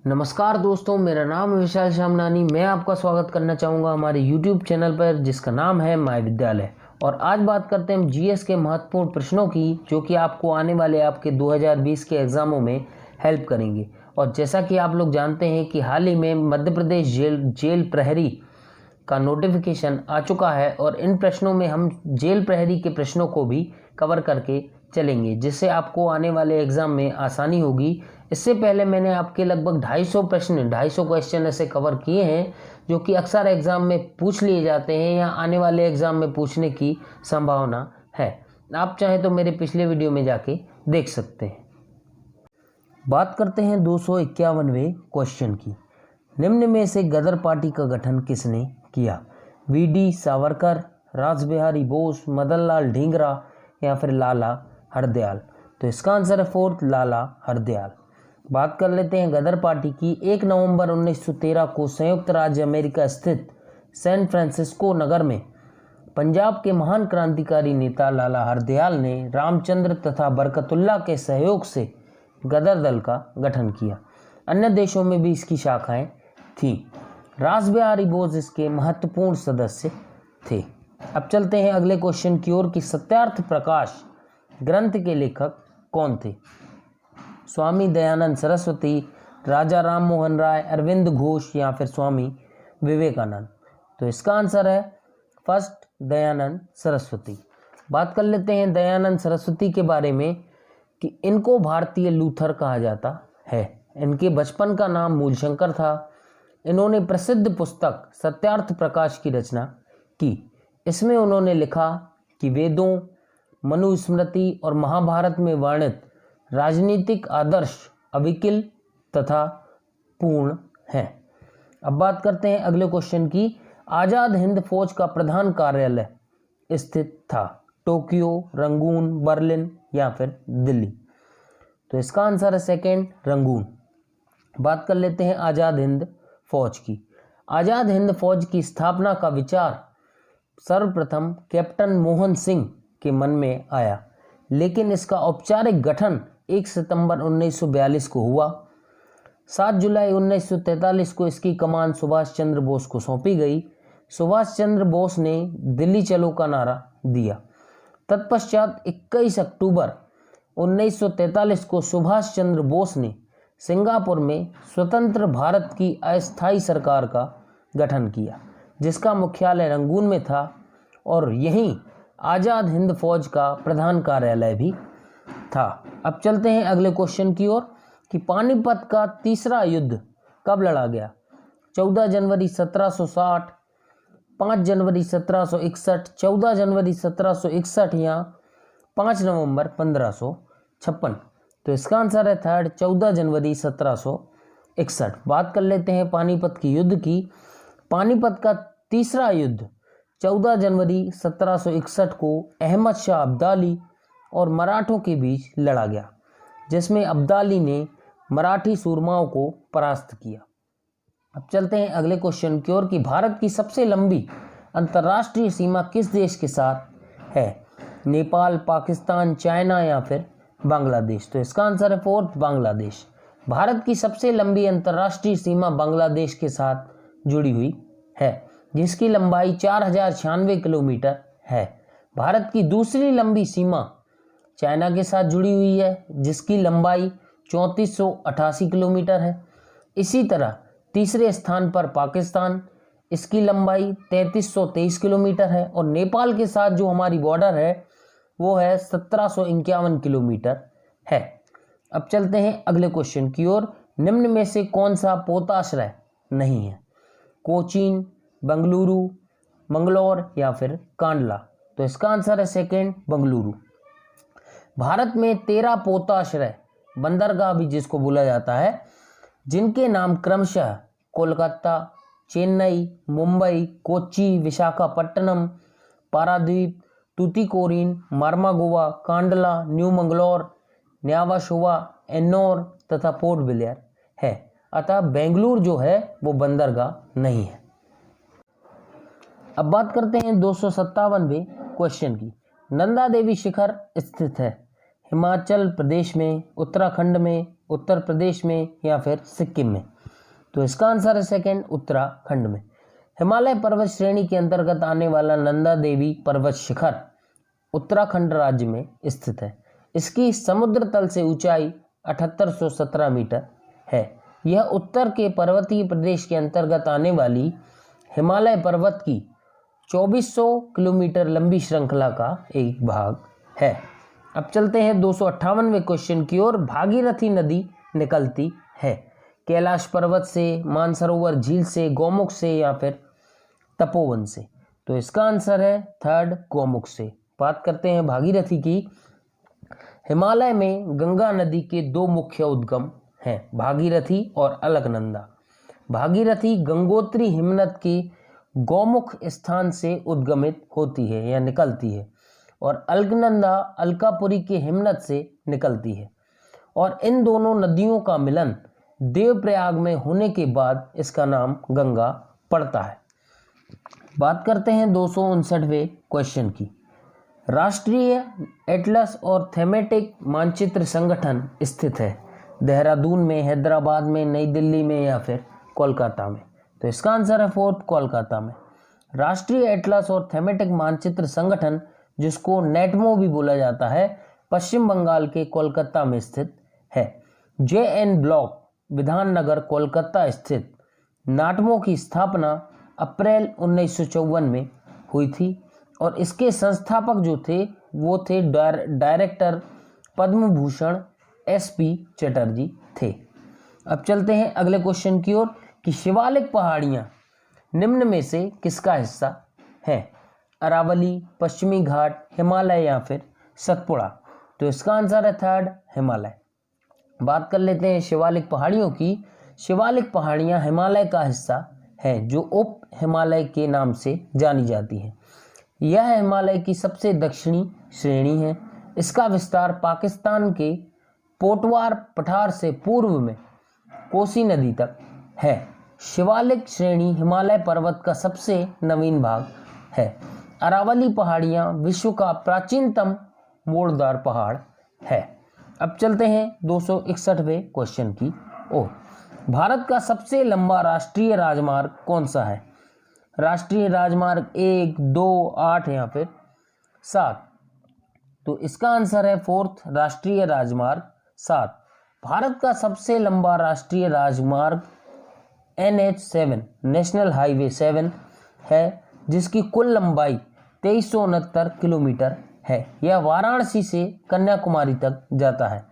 नमस्कार दोस्तों, मेरा नाम है विशाल शामनानी। मैं आपका स्वागत करना चाहूँगा हमारे YouTube चैनल पर जिसका नाम है माय विद्यालय। और आज बात करते हैं हम जीएस के महत्वपूर्ण प्रश्नों की, जो कि आपको आने वाले आपके 2020 के एग्ज़ामों में हेल्प करेंगे। और जैसा कि आप लोग जानते हैं कि हाल ही में मध्य प्रदेश जेल प्रहरी का नोटिफिकेशन आ चुका है और इन प्रश्नों में हम जेल प्रहरी के प्रश्नों को भी कवर करके चलेंगे, जिससे आपको आने वाले एग्ज़ाम में आसानी होगी। इससे पहले मैंने आपके लगभग 250 क्वेश्चन ऐसे कवर किए हैं जो कि अक्सर एग्ज़ाम में पूछ लिए जाते हैं या आने वाले एग्ज़ाम में पूछने की संभावना है। आप चाहें तो मेरे पिछले वीडियो में जाके देख सकते हैं। बात करते हैं 251वें क्वेश्चन की। निम्न में से गदर पार्टी का गठन किसने किया? वीडी सावरकर, रासबिहारी बोस, मदनलाल ढींगरा या फिर लाला हरदयाल। तो इसका आंसर है फोर्थ, लाला हरदयाल। बात कर लेते हैं गदर पार्टी की। 1 नवंबर 1913 को संयुक्त राज्य अमेरिका स्थित सैन फ्रांसिस्को नगर में पंजाब के महान क्रांतिकारी नेता लाला हरदयाल ने रामचंद्र तथा बरकतुल्ला के सहयोग से गदर दल का गठन किया। अन्य देशों में भी इसकी शाखाएं थीं। रासबिहारी बोस इसके महत्वपूर्ण सदस्य थे। अब चलते हैं अगले क्वेश्चन की ओर कि सत्यार्थ प्रकाश ग्रंथ के लेखक कौन थे? स्वामी दयानंद सरस्वती, राजा राम मोहन राय, अरविंद घोष या फिर स्वामी विवेकानंद। तो इसका आंसर है फर्स्ट, दयानंद सरस्वती। बात कर लेते हैं दयानंद सरस्वती के बारे में कि इनको भारतीय लूथर कहा जाता है। इनके बचपन का नाम मूलशंकर था। इन्होंने प्रसिद्ध पुस्तक सत्यार्थ प्रकाश की रचना की। इसमें उन्होंने लिखा कि वेदों, मनुस्मृति और महाभारत में वर्णित राजनीतिक आदर्श अविकल तथा पूर्ण हैं। अब बात करते हैं अगले क्वेश्चन की। आज़ाद हिंद फौज का प्रधान कार्यालय स्थित था टोक्यो, रंगून, बर्लिन या फिर दिल्ली। तो इसका आंसर है सेकेंड, रंगून। बात कर लेते हैं आज़ाद हिंद फौज की। आज़ाद हिंद फौज की स्थापना का विचार सर्वप्रथम कैप्टन मोहन सिंह के मन में आया, लेकिन इसका औपचारिक गठन 1 सितंबर 1942 को हुआ। 7 जुलाई 1943 को इसकी कमान सुभाष चंद्र बोस को सौंपी गई। सुभाष चंद्र बोस ने दिल्ली चलो का नारा दिया। तत्पश्चात 21 अक्टूबर 1943 को सुभाष चंद्र बोस ने सिंगापुर में स्वतंत्र भारत की अस्थायी सरकार का गठन किया, जिसका मुख्यालय रंगून में था और यहीं आज़ाद हिंद फौज का प्रधान कार्यालय भी था। अब चलते हैं अगले क्वेश्चन की ओर कि पानीपत का तीसरा युद्ध कब लड़ा गया? 14 जनवरी 1760, 5 जनवरी 1761, 14 जनवरी 1761 या 5 नवंबर 1556। तो इसका आंसर है थर्ड, 14 जनवरी 1761। बात कर लेते हैं पानीपत की युद्ध की। पानीपत का तीसरा युद्ध 14 जनवरी 1761 को अहमद शाह अब्दाली और मराठों के बीच लड़ा गया, जिसमें अब्दाली ने मराठी सूरमाओं को परास्त किया। अब चलते हैं अगले क्वेश्चन की ओर कि भारत की सबसे लंबी अंतर्राष्ट्रीय सीमा किस देश के साथ है? नेपाल, पाकिस्तान, चाइना या फिर बांग्लादेश। तो इसका आंसर है फोर्थ, बांग्लादेश। भारत की सबसे लंबी अंतर्राष्ट्रीय सीमा बांग्लादेश के साथ जुड़ी हुई है, जिसकी लंबाई 4096 किलोमीटर है। भारत की दूसरी लंबी सीमा चाइना के साथ जुड़ी हुई है, जिसकी लंबाई 3488 किलोमीटर है। इसी तरह तीसरे स्थान पर पाकिस्तान, इसकी लंबाई 3323 किलोमीटर है और नेपाल के साथ जो हमारी बॉर्डर है वो है 1751 किलोमीटर है। अब चलते हैं अगले क्वेश्चन की ओर। निम्न में से कौन सा पोताश्रय नहीं है? कोचीन, बेंगलुरु, मंगलौर या फिर कांडला। तो इसका आंसर है सेकेंड, बेंगलुरु। भारत में 13 पोताश्रय बंदरगाह भी जिसको बोला जाता है, जिनके नाम क्रमशः कोलकाता, चेन्नई, मुंबई, कोच्चि, विशाखापट्टनम, पारादीप, तूतीकोरिन, मार्मागोवा, कांडला, न्यू मंगलौर, न्यावाशोवा, एन्नौर तथा पोर्ट ब्लेयर है। अतः बेंगलुरु जो है वो बंदरगाह नहीं है। अब बात करते हैं 257वें क्वेश्चन की। नंदा देवी शिखर स्थित है हिमाचल प्रदेश में, उत्तराखंड में, उत्तर प्रदेश में या फिर सिक्किम में। तो इसका आंसर है सेकंड, उत्तराखंड में। हिमालय पर्वत श्रेणी के अंतर्गत आने वाला नंदा देवी पर्वत शिखर उत्तराखंड राज्य में स्थित है। इसकी समुद्र तल से ऊंचाई 7817 मीटर है। यह उत्तर के पर्वतीय प्रदेश के अंतर्गत आने वाली हिमालय पर्वत की 2400 किलोमीटर लंबी श्रृंखला का एक भाग है। अब चलते हैं 258वें क्वेश्चन की ओर। भागीरथी नदी निकलती है कैलाश पर्वत से, मानसरोवर झील से, गौमुख से या फिर तपोवन से? तो इसका आंसर है थर्ड, गौमुख से। बात करते हैं भागीरथी की। हिमालय में गंगा नदी के दो मुख्य उद्गम हैं, भागीरथी और अलकनंदा। भागीरथी गंगोत्री हिमनद के गौमुख स्थान से उद्गमित होती है या निकलती है, और अलकनंदा अलकापुरी के हिमनद से निकलती है, और इन दोनों नदियों का मिलन देवप्रयाग में होने के बाद इसका नाम गंगा पड़ता है। बात करते हैं 259वें क्वेश्चन की। राष्ट्रीय एटलस और थीमेटिक मानचित्र संगठन स्थित है देहरादून में, हैदराबाद में, नई दिल्ली में या फिर कोलकाता में? तो इसका आंसर है फोर्थ, कोलकाता में। राष्ट्रीय एटलस और थीमेटिक मानचित्र संगठन, जिसको नेटमो भी बोला जाता है, पश्चिम बंगाल के कोलकाता में स्थित है। JN ब्लॉक विधाननगर कोलकाता स्थित नाटमो की स्थापना अप्रैल 1954 में हुई थी, और इसके संस्थापक जो थे वो थे डायरेक्टर पद्म भूषण SP चटर्जी थे। अब चलते हैं अगले क्वेश्चन की ओर कि शिवालिक पहाड़ियाँ निम्न में से किसका हिस्सा है? अरावली, पश्चिमी घाट, हिमालय या फिर सतपुड़ा? तो इसका आंसर है थर्ड, हिमालय। बात कर लेते हैं शिवालिक पहाड़ियों की। शिवालिक पहाड़ियाँ हिमालय का हिस्सा है जो उप हिमालय के नाम से जानी जाती है। यह हिमालय की सबसे दक्षिणी श्रेणी है। इसका विस्तार पाकिस्तान के पोटवार पठार से पूर्व में कोसी नदी तक है। शिवालिक श्रेणी हिमालय पर्वत का सबसे नवीन भाग है। अरावली पहाड़ियाँ विश्व का प्राचीनतम मोड़दार पहाड़ है। अब चलते हैं 261वें क्वेश्चन की ओर। भारत का सबसे लंबा राष्ट्रीय राजमार्ग कौन सा है? राष्ट्रीय राजमार्ग 1, 2, 8 या फिर 7? तो इसका आंसर है फोर्थ, राष्ट्रीय राजमार्ग 7। भारत का सबसे लंबा राष्ट्रीय राजमार्ग NH7 नेशनल हाईवे 7 है, जिसकी कुल लंबाई 2369 किलोमीटर है। यह वाराणसी से कन्याकुमारी तक जाता है,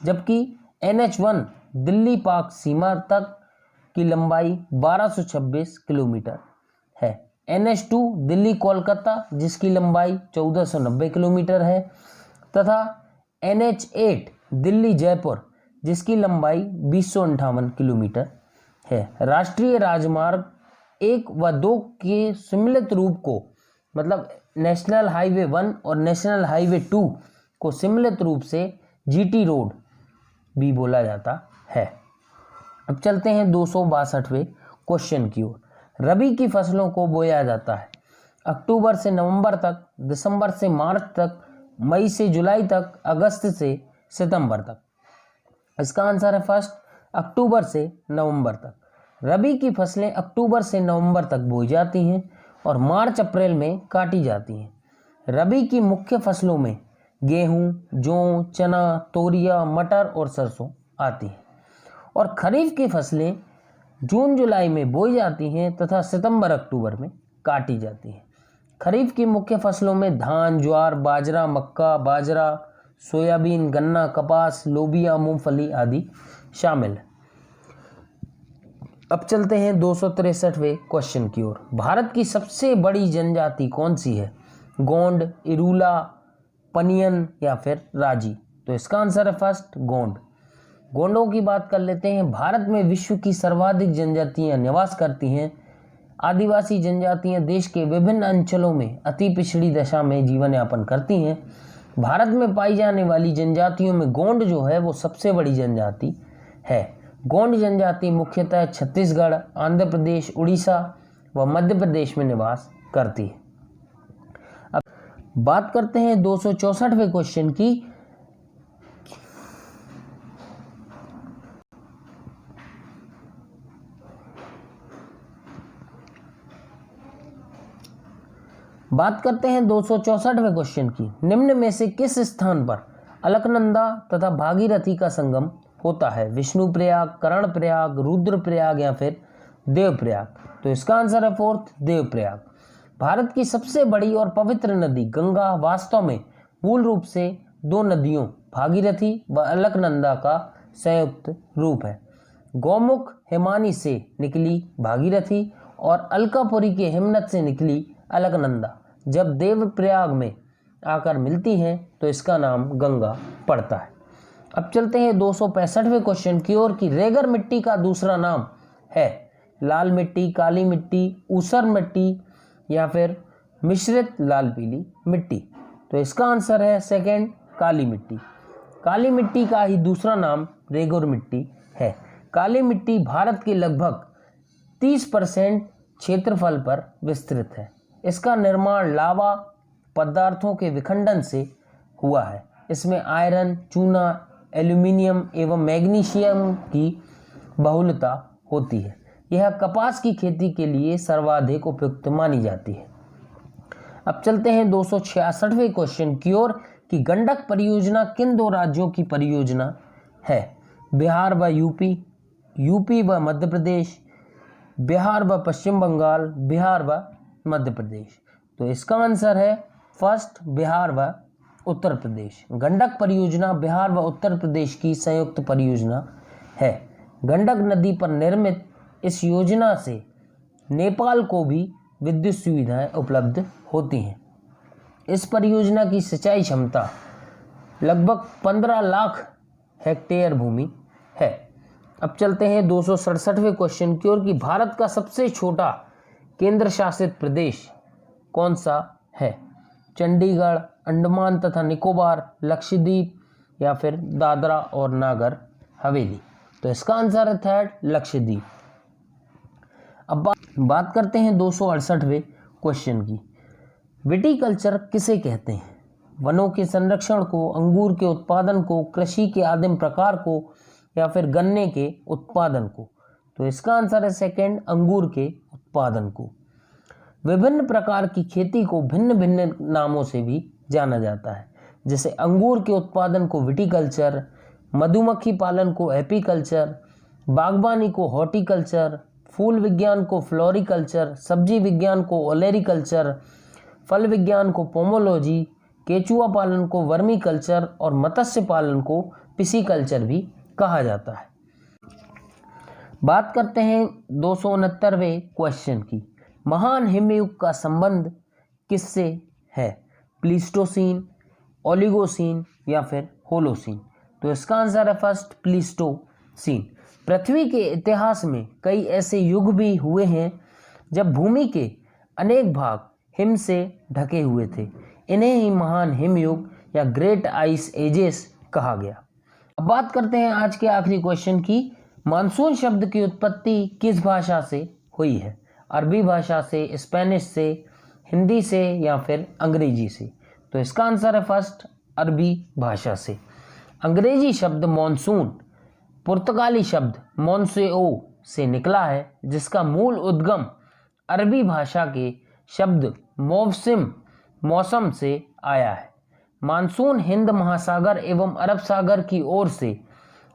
जबकि NH1 दिल्ली पाक सीमा तक की लंबाई 1226 किलोमीटर है। NH2 दिल्ली कोलकाता, जिसकी लंबाई 1490 किलोमीटर है, तथा NH8 दिल्ली जयपुर, जिसकी लंबाई 2058 किलोमीटर है। राष्ट्रीय राजमार्ग 1 व 2 के सम्मिलित रूप को, मतलब नेशनल हाईवे 1 और नेशनल हाईवे 2 को सम्मिलित रूप से GT रोड भी बोला जाता है। अब चलते हैं 262वें क्वेश्चन की ओर। रबी की फसलों को बोया जाता है अक्टूबर से नवंबर तक, दिसंबर से मार्च तक, मई से जुलाई तक, अगस्त से सितंबर तक? इसका आंसर है फर्स्ट, अक्टूबर से नवंबर तक। रबी की फसलें अक्टूबर से नवंबर तक बोई जाती हैं और मार्च अप्रैल में काटी जाती हैं। रबी की मुख्य फसलों में गेहूं, जौ, चना, तोरिया, मटर और सरसों आती हैं, और खरीफ की फसलें जून जुलाई में बोई जाती हैं तथा सितंबर अक्टूबर में काटी जाती हैं। खरीफ की मुख्य फसलों में धान, ज्वार, बाजरा, मक्का, बाजरा, सोयाबीन, गन्ना, कपास, लोबिया, मूंगफली आदि शामिल हैं। अब चलते हैं 263वें क्वेश्चन की ओर। भारत की सबसे बड़ी जनजाति कौन सी है? गोंड, इरूला, पनियन या फिर राजी? तो इसका आंसर है फर्स्ट, गोंड। गोंडों की बात कर लेते हैं। भारत में विश्व की सर्वाधिक जनजातियां निवास करती हैं। आदिवासी जनजातियां देश के विभिन्न अंचलों में अति पिछड़ी दशा में जीवन यापन करती हैं। भारत में पाई जाने वाली जनजातियों में गोंड जो है वो सबसे बड़ी जनजाति है। गोंड जनजाति मुख्यतः छत्तीसगढ़, आंध्र प्रदेश, उड़ीसा व मध्य प्रदेश में निवास करती है। अब बात करते हैं 264वें क्वेश्चन की। बात करते हैं 264वें क्वेश्चन की। निम्न में से किस स्थान पर अलकनंदा तथा भागीरथी का संगम होता है? विष्णुप्रयाग, कर्णप्रयाग, रुद्रप्रयाग या फिर देवप्रयाग? तो इसका आंसर है फोर्थ, देवप्रयाग। भारत की सबसे बड़ी और पवित्र नदी गंगा वास्तव में मूल रूप से दो नदियों भागीरथी व अलकनंदा का संयुक्त रूप है। गौमुख हिमानी से निकली भागीरथी और अलकापुरी के हिमनद से निकली अलकनंदा जब देवप्रयाग में आकर मिलती हैं तो इसका नाम गंगा पड़ता है। अब चलते हैं 265वें क्वेश्चन की ओर कि रेगर मिट्टी का दूसरा नाम है लाल मिट्टी, काली मिट्टी, ऊसर मिट्टी या फिर मिश्रित लाल पीली मिट्टी? तो इसका आंसर है सेकंड, काली मिट्टी। काली मिट्टी का ही दूसरा नाम रेगुर मिट्टी है। काली मिट्टी भारत के लगभग 30% क्षेत्रफल पर विस्तृत है। इसका निर्माण लावा पदार्थों के विखंडन से हुआ है। इसमें आयरन, चूना, एल्यूमिनियम एवं मैग्नीशियम की बहुलता होती है। यह कपास की खेती के लिए सर्वाधिक उपयुक्त मानी जाती है। अब चलते हैं 266वें क्वेश्चन की ओर कि गंडक परियोजना किन दो राज्यों की परियोजना है? बिहार व यूपी, यूपी व मध्य प्रदेश, बिहार व पश्चिम बंगाल, बिहार व मध्य प्रदेश? तो इसका आंसर है फर्स्ट, बिहार व उत्तर प्रदेश। गंडक परियोजना बिहार व उत्तर प्रदेश की संयुक्त परियोजना है। गंडक नदी पर निर्मित इस योजना से नेपाल को भी विद्युत सुविधाएं उपलब्ध होती हैं। इस परियोजना की सिंचाई क्षमता लगभग 15 लाख हेक्टेयर भूमि है। अब चलते हैं 267वें क्वेश्चन की ओर कि भारत का सबसे छोटा केंद्र शासित प्रदेश कौन सा है? चंडीगढ़, अंडमान तथा निकोबार, लक्षद्वीप या फिर दादरा और नागर हवेली? तो इसका आंसर है थर्ड, लक्षद्वीप। अब बात करते हैं 268वें क्वेश्चन की। विटीकल्चर किसे कहते हैं? वनों के संरक्षण को, अंगूर के उत्पादन को, कृषि के आदिम प्रकार को या फिर गन्ने के उत्पादन को? तो इसका आंसर है सेकंड, अंगूर के उत्पादन को। विभिन्न प्रकार की खेती को भिन्न भिन्न नामों से भी जाना जाता है, जैसे अंगूर के उत्पादन को विटीकल्चर, मधुमक्खी पालन को एपीकल्चर, बागवानी को हॉर्टिकल्चर, फूल विज्ञान को फ्लोरिकल्चर, सब्जी विज्ञान को ओलेरिकल्चर, फल विज्ञान को पोमोलॉजी, केचुआ पालन को वर्मीकल्चर और मत्स्य पालन को पिसीकल्चर भी कहा जाता है। बात करते हैं 269वें क्वेश्चन की। महान हिमयुग का संबंध किससे है? प्लीस्टोसीन, ओलिगोसीन या फिर होलोसीन? तो इसका आंसर है फर्स्ट, प्लीस्टोसीन। पृथ्वी के इतिहास में कई ऐसे युग भी हुए हैं जब भूमि के अनेक भाग हिम से ढके हुए थे। इन्हें ही महान हिमयुग या ग्रेट आइस एजेस कहा गया। अब बात करते हैं आज के आखिरी क्वेश्चन की। मानसून शब्द की उत्पत्ति किस भाषा से हुई है? अरबी भाषा से, स्पेनिश से, हिंदी से या फिर अंग्रेजी से? तो इसका आंसर है फर्स्ट, अरबी भाषा से। अंग्रेजी शब्द मॉनसून पुर्तगाली शब्द मॉन्सेओ से निकला है, जिसका मूल उद्गम अरबी भाषा के शब्द मौसम मौसम से आया है। मानसून हिंद महासागर एवं अरब सागर की ओर से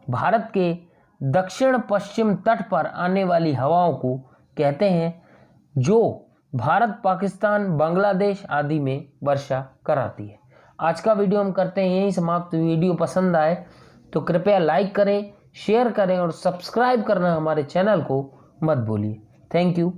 भारत के दक्षिण पश्चिम तट पर आने वाली हवाओं को कहते हैं, जो भारत, पाकिस्तान, बांग्लादेश आदि में वर्षा कराती है। आज का वीडियो हम करते हैं यहीं समाप्त। वीडियो पसंद आए तो कृपया लाइक करें, शेयर करें और सब्सक्राइब करना हमारे चैनल को मत भूलिए। Thank you.